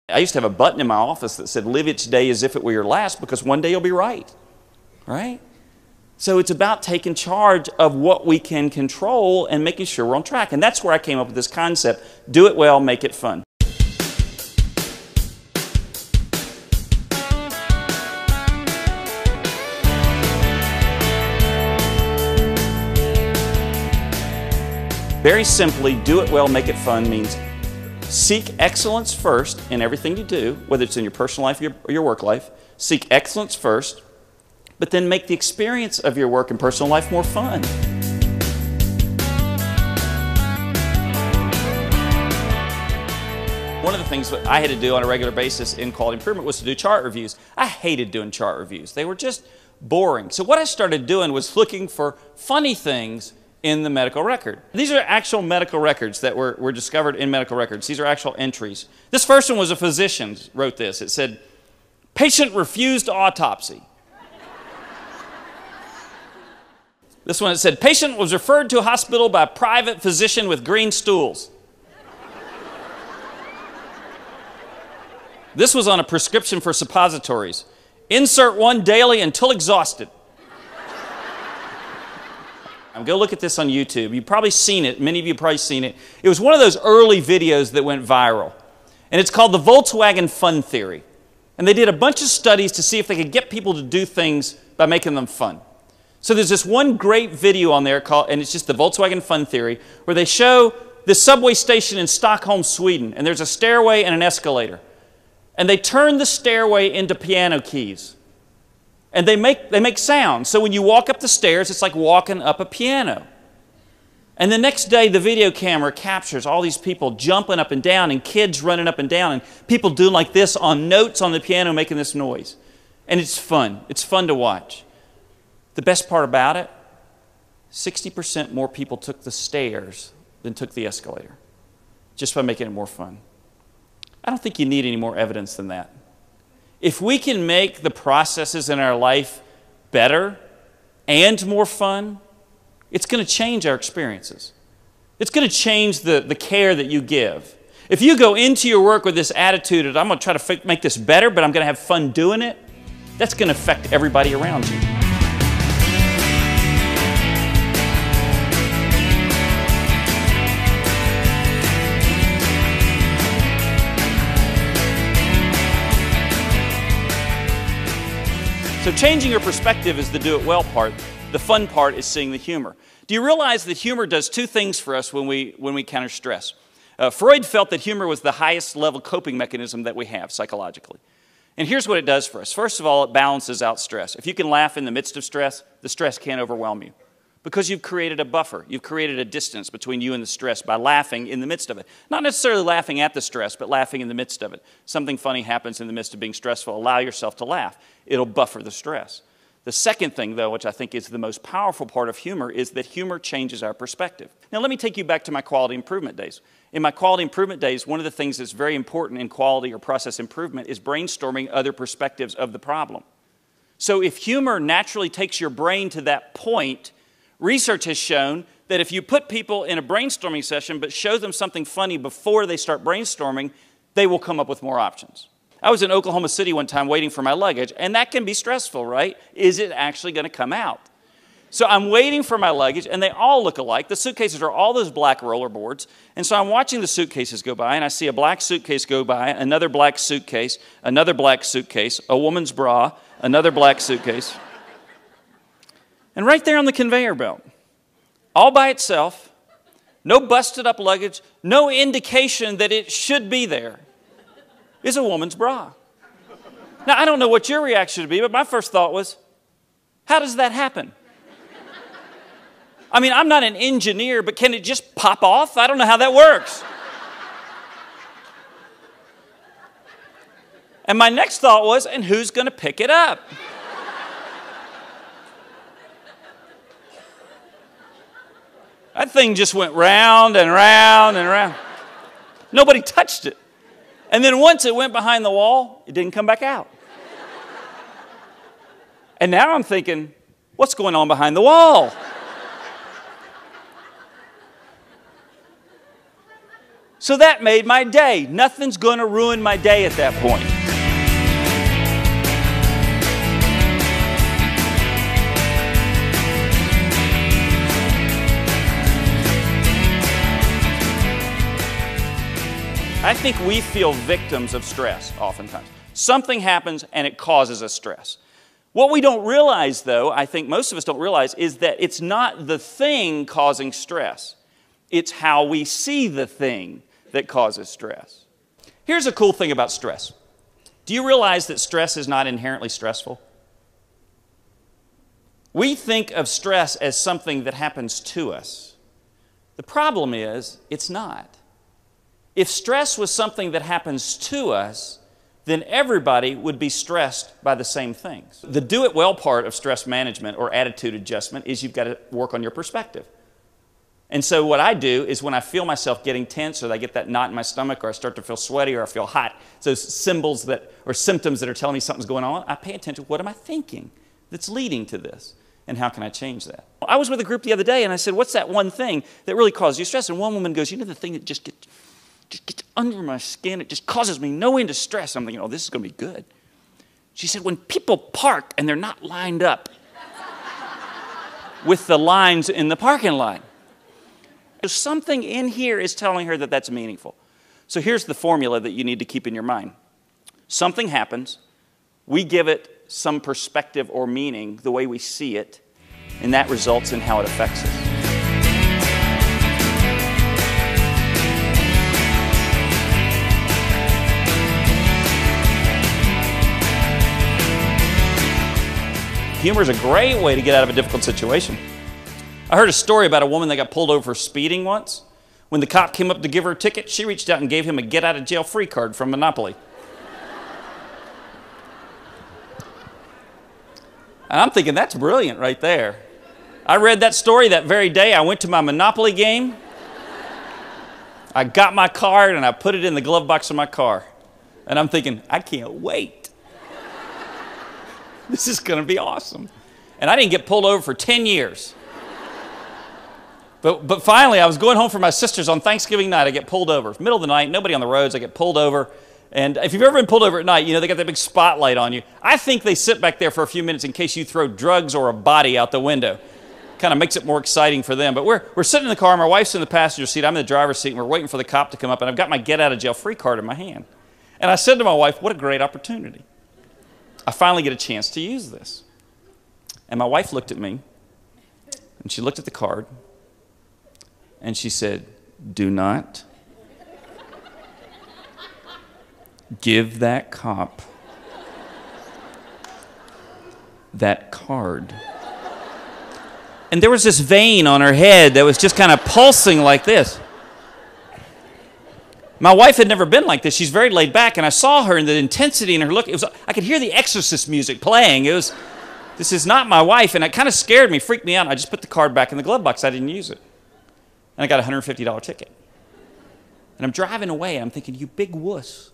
I used to have a button in my office that said, live each day as if it were your last, because one day you'll be right, right? So it's about taking charge of what we can control and making sure we're on track. And that's where I came up with this concept, do it well, make it fun. Very simply, do it well, make it fun means seek excellence first in everything you do, whether it's in your personal life or your work life. Seek excellence first, but then make the experience of your work and personal life more fun. One of the things that I had to do on a regular basis in quality improvement was to do chart reviews. I hated doing chart reviews. They were just boring. So what I started doing was looking for funny things in the medical record. These are actual medical records that were discovered in medical records. These are actual entries. This first one was a physician wrote this. It said, patient refused autopsy. This one, it said, patient was referred to a hospital by a private physician with green stools. This was on a prescription for suppositories. Insert one daily until exhausted. Go look at this on YouTube. You've probably seen it. Many of you have probably seen it. It was one of those early videos that went viral. And it's called the Volkswagen Fun Theory. And they did a bunch of studies to see if they could get people to do things by making them fun. So there's this one great video on there called, and it's just the Volkswagen Fun Theory, where they show this subway station in Stockholm, Sweden. And there's a stairway and an escalator. And they turn the stairway into piano keys. And they make sound. So when you walk up the stairs, it's like walking up a piano. And the next day, the video camera captures all these people jumping up and down and kids running up and down and people doing like this on notes on the piano making this noise. And it's fun. It's fun to watch. The best part about it, 60% more people took the stairs than took the escalator, just by making it more fun. I don't think you need any more evidence than that. If we can make the processes in our life better and more fun, it's going to change our experiences. It's going to change the care that you give. If you go into your work with this attitude of, I'm going to try to make this better, but I'm going to have fun doing it, that's going to affect everybody around you. So changing your perspective is the do it well part. The fun part is seeing the humor. Do you realize that humor does two things for us when we encounter stress? Freud felt that humor was the highest level coping mechanism that we have psychologically. And here's what it does for us. First of all, it balances out stress. If you can laugh in the midst of stress, the stress can't overwhelm you. Because you've created a buffer. You've created a distance between you and the stress by laughing in the midst of it. Not necessarily laughing at the stress, but laughing in the midst of it. Something funny happens in the midst of being stressful. Allow yourself to laugh. It'll buffer the stress. The second thing, though, which I think is the most powerful part of humor, is that humor changes our perspective. Now, let me take you back to my quality improvement days. In my quality improvement days, one of the things that's very important in quality or process improvement is brainstorming other perspectives of the problem. So if humor naturally takes your brain to that point, research has shown that if you put people in a brainstorming session but show them something funny before they start brainstorming, they will come up with more options. I was in Oklahoma City one time waiting for my luggage, and that can be stressful, right? Is it actually going to come out? So I'm waiting for my luggage, and they all look alike. The suitcases are all those black roller boards. And so I'm watching the suitcases go by, and I see a black suitcase go by, another black suitcase, another black suitcase, a woman's bra, another black suitcase. And right there on the conveyor belt, all by itself, no busted up luggage, no indication that it should be there, is a woman's bra. Now, I don't know what your reaction would be, but my first thought was, how does that happen? I mean, I'm not an engineer, but can it just pop off? I don't know how that works. And my next thought was, and who's going to pick it up? That thing just went round and round and round. Nobody touched it. And then once it went behind the wall, it didn't come back out. And now I'm thinking, what's going on behind the wall? So that made my day. Nothing's going to ruin my day at that point. I think we feel victims of stress oftentimes. Something happens and it causes us stress. What we don't realize, though, I think most of us don't realize, is that it's not the thing causing stress. It's how we see the thing that causes stress. Here's a cool thing about stress. Do you realize that stress is not inherently stressful? We think of stress as something that happens to us. The problem is, it's not. If stress was something that happens to us, then everybody would be stressed by the same things. The do-it-well part of stress management or attitude adjustment is you've got to work on your perspective. And so what I do is when I feel myself getting tense or I get that knot in my stomach or I start to feel sweaty or I feel hot, those symptoms that are telling me something's going on, I pay attention to what am I thinking that's leading to this and how can I change that? I was with a group the other day and I said, what's that one thing that really causes you stress? And one woman goes, you know the thing that just gets under my skin, it just causes me no end of stress. I'm thinking, oh, this is going to be good. She said, when people park and they're not lined up with the lines in the parking lot. Something in here is telling her that that's meaningful. So here's the formula that you need to keep in your mind. Something happens, we give it some perspective or meaning the way we see it, and that results in how it affects us. Humor is a great way to get out of a difficult situation. I heard a story about a woman that got pulled over for speeding once. When the cop came up to give her a ticket, she reached out and gave him a get-out-of-jail-free card from Monopoly. And I'm thinking, that's brilliant right there. I read that story that very day. I went to my Monopoly game. I got my card and I put it in the glove box of my car. And I'm thinking, I can't wait. This is going to be awesome. And I didn't get pulled over for 10 years. But finally, I was going home for my sisters on Thanksgiving night. I get pulled over. Middle of the night, nobody on the roads. I get pulled over. And if you've ever been pulled over at night, you know, they got that big spotlight on you. I think they sit back there for a few minutes in case you throw drugs or a body out the window. Kind of makes it more exciting for them. But we're sitting in the car. My wife's in the passenger seat. I'm in the driver's seat. And we're waiting for the cop to come up. And I've got my get-out-of-jail-free card in my hand. And I said to my wife, what a great opportunity. I finally get a chance to use this. And my wife looked at me, and she looked at the card, and she said, do not give that cop that card. And there was this vein on her head that was just kind of pulsing like this. My wife had never been like this. She's very laid back, and I saw her and the intensity in her look. I could hear the Exorcist music playing. This is not my wife, and it kind of scared me, freaked me out. I just put the card back in the glove box. I didn't use it. And I got a $150 ticket. And I'm driving away, and I'm thinking, you big wuss.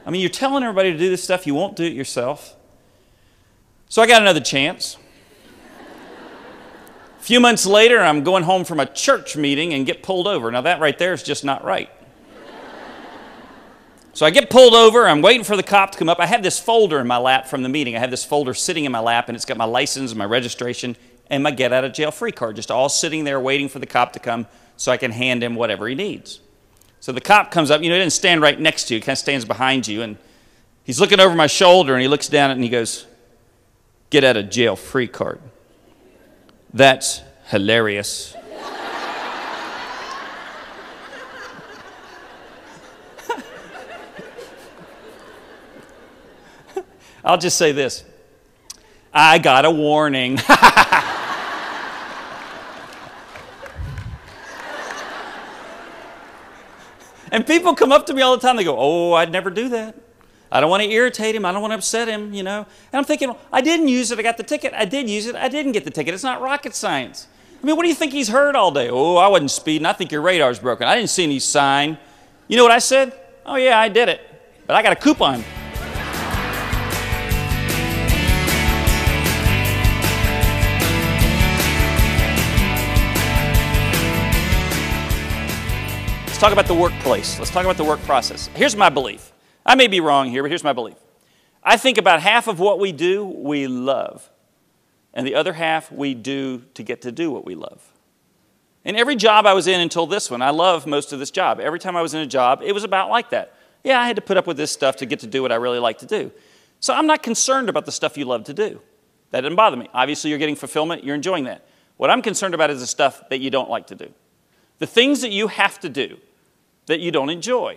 I mean, you're telling everybody to do this stuff. You won't do it yourself. So I got another chance. A few months later, I'm going home from a church meeting and get pulled over. Now, that right there is just not right. So I get pulled over. I'm waiting for the cop to come up. I have this folder in my lap from the meeting. I have this folder sitting in my lap, and it's got my license and my registration and my get-out-of-jail-free card, just all sitting there waiting for the cop to come so I can hand him whatever he needs. So the cop comes up. You know, he doesn't stand right next to you. He kind of stands behind you, and he's looking over my shoulder, and he looks down and he goes, get-out-of-jail-free card. That's hilarious. I'll just say this. I got a warning. And people come up to me all the time. They go, oh, I'd never do that. I don't want to irritate him. I don't want to upset him, you know. And I'm thinking, well, I didn't use it. I got the ticket. I did use it. I didn't get the ticket. It's not rocket science. I mean, what do you think he's heard all day? Oh, I wasn't speeding. I think your radar's broken. I didn't see any sign. You know what I said? Oh, yeah, I did it. But I got a coupon. Let's talk about the workplace. Let's talk about the work process. Here's my belief. I may be wrong here, but here's my belief. I think about half of what we do, we love. And the other half, we do to get to do what we love. And every job I was in until this one, I love most of this job. Every time I was in a job, it was about like that. Yeah, I had to put up with this stuff to get to do what I really like to do. So I'm not concerned about the stuff you love to do. That doesn't bother me. Obviously, you're getting fulfillment. You're enjoying that. What I'm concerned about is the stuff that you don't like to do. The things that you have to do that you don't enjoy.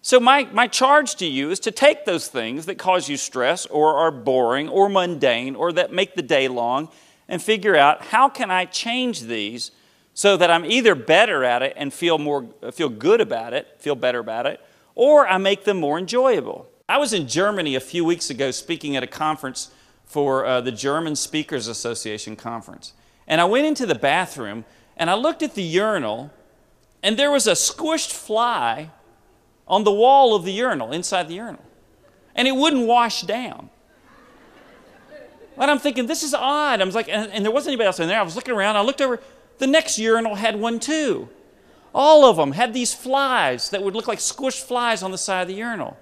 So my charge to you is to take those things that cause you stress or are boring or mundane or that make the day long and figure out how can I change these so that I'm either better at it and feel good about it, feel better about it, or I make them more enjoyable. I was in Germany a few weeks ago speaking at a conference for the German Speakers Association conference. And I went into the bathroom and I looked at the urinal and there was a squished fly on the wall of the urinal, inside the urinal. And it wouldn't wash down. And I'm thinking, this is odd. I was like, and there wasn't anybody else in there. I was looking around. I looked over. The next urinal had one too. All of them had these flies that would look like squished flies on the side of the urinal.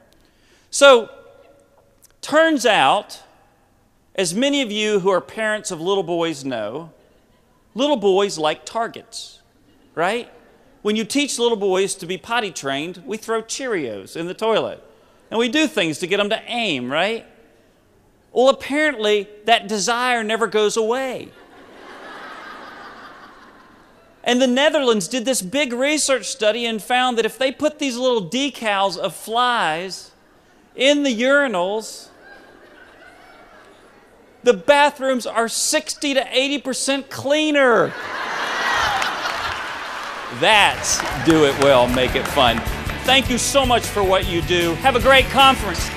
So, turns out, as many of you who are parents of little boys know, little boys like targets, right? When you teach little boys to be potty trained, we throw Cheerios in the toilet. And we do things to get them to aim, right? Well, apparently, that desire never goes away. And the Netherlands did this big research study and found that if they put these little decals of flies in the urinals, the bathrooms are 60 to 80% cleaner. That's do it well, make it fun. Thank you so much for what you do. Have a great conference.